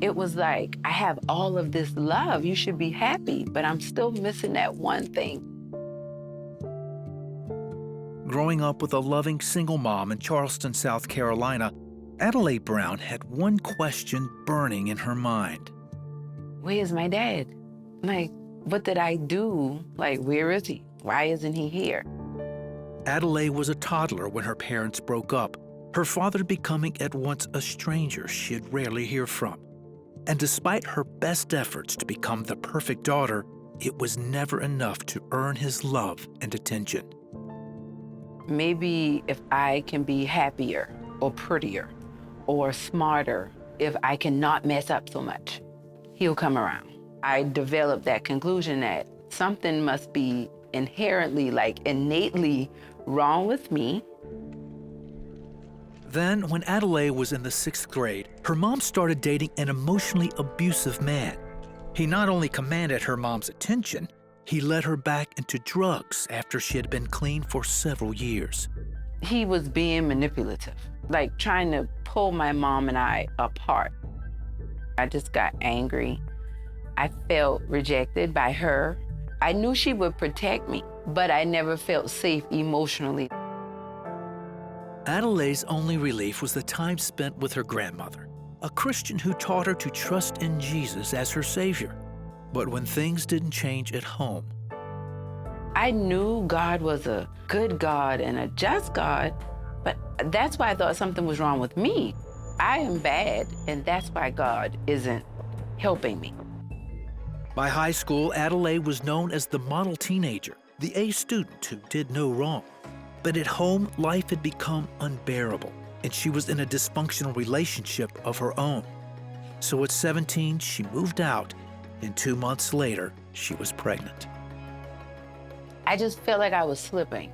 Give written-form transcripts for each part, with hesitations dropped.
It was like, I have all of this love. You should be happy, but I'm still missing that one thing. Growing up with a loving single mom in Charleston, South Carolina, Adelaide Brown had one question burning in her mind. Where's my dad? Like, what did I do? Like, where is he? Why isn't he here? Adelaide was a toddler when her parents broke up, her father becoming at once a stranger she'd rarely hear from. And despite her best efforts to become the perfect daughter, it was never enough to earn his love and attention. Maybe if I can be happier or prettier or smarter, if I can not mess up so much, he'll come around. I developed that conclusion that something must be inherently, like innately wrong with me. Then, when Adelaide was in the 6th grade, her mom started dating an emotionally abusive man. He not only commanded her mom's attention, he led her back into drugs after she had been clean for several years. He was being manipulative, like trying to pull my mom and I apart. I just got angry. I felt rejected by her. I knew she would protect me, but I never felt safe emotionally. Adelaide's only relief was the time spent with her grandmother, a Christian who taught her to trust in Jesus as her Savior. But when things didn't change at home, I knew God was a good God and a just God, but that's why I thought something was wrong with me. I am bad, and that's why God isn't helping me. By high school, Adelaide was known as the model teenager, the A student who did no wrong. But at home, life had become unbearable, and she was in a dysfunctional relationship of her own. So at 17, she moved out, and 2 months later, she was pregnant. I just felt like I was slipping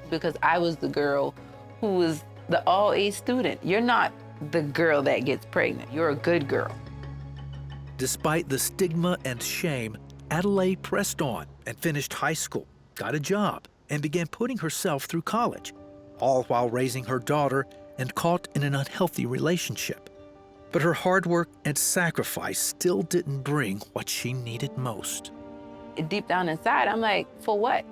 because I was the girl who was the all-A student. You're not the girl that gets pregnant. You're a good girl. Despite the stigma and shame, Adelaide pressed on and finished high school, got a job, and began putting herself through college, all while raising her daughter and caught in an unhealthy relationship. But her hard work and sacrifice still didn't bring what she needed most. Deep down inside, I'm like, for what?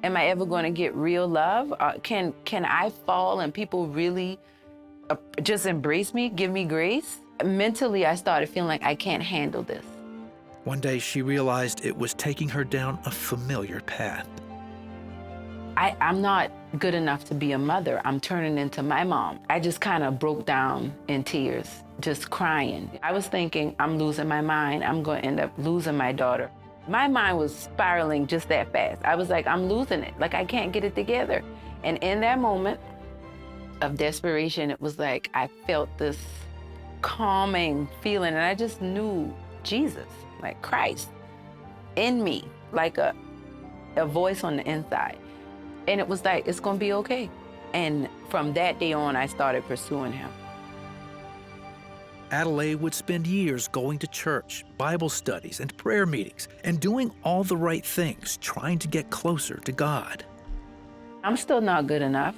Am I ever going to get real love? Can I fall and people really just embrace me, give me grace? Mentally, I started feeling like I can't handle this. One day, she realized it was taking her down a familiar path. I'm not good enough to be a mother. I'm turning into my mom. I just kind of broke down in tears, just crying. I was thinking, I'm losing my mind. I'm going to end up losing my daughter. My mind was spiraling just that fast. I was like, I'm losing it. Like, I can't get it together. And in that moment of desperation, it was like I felt this calming feeling, and I just knew Jesus, like Christ, in me, like a voice on the inside. And it was like, it's gonna be okay. And from that day on, I started pursuing him. Adelaide would spend years going to church, Bible studies, and prayer meetings, and doing all the right things, trying to get closer to God. I'm still not good enough.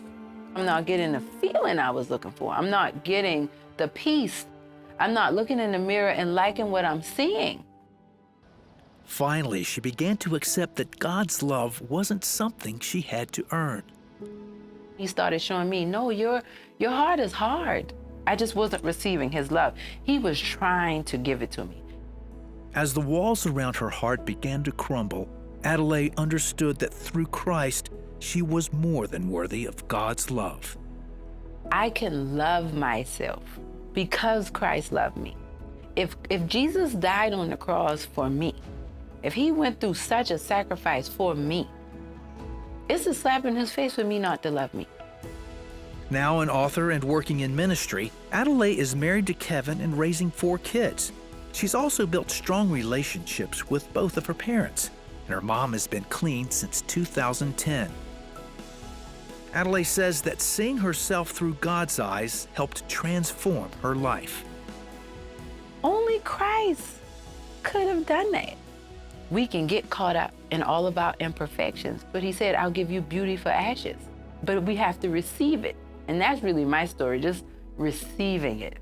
I'm not getting the feeling I was looking for. I'm not getting the peace. I'm not looking in the mirror and liking what I'm seeing. Finally, she began to accept that God's love wasn't something she had to earn. He started showing me, no, your heart is hard. I just wasn't receiving his love. He was trying to give it to me. As the walls around her heart began to crumble, Adelaide understood that through Christ, she was more than worthy of God's love. I can love myself because Christ loved me. If Jesus died on the cross for me, if he went through such a sacrifice for me, it's a slap in his face for me not to love me. Now an author and working in ministry, Adelaide is married to Kevin and raising 4 kids. She's also built strong relationships with both of her parents, and her mom has been clean since 2010. Adelaide says that seeing herself through God's eyes helped transform her life. Only Christ could have done that. We can get caught up in all of our imperfections, but he said, I'll give you beauty for ashes. But we have to receive it. And that's really my story, just receiving it.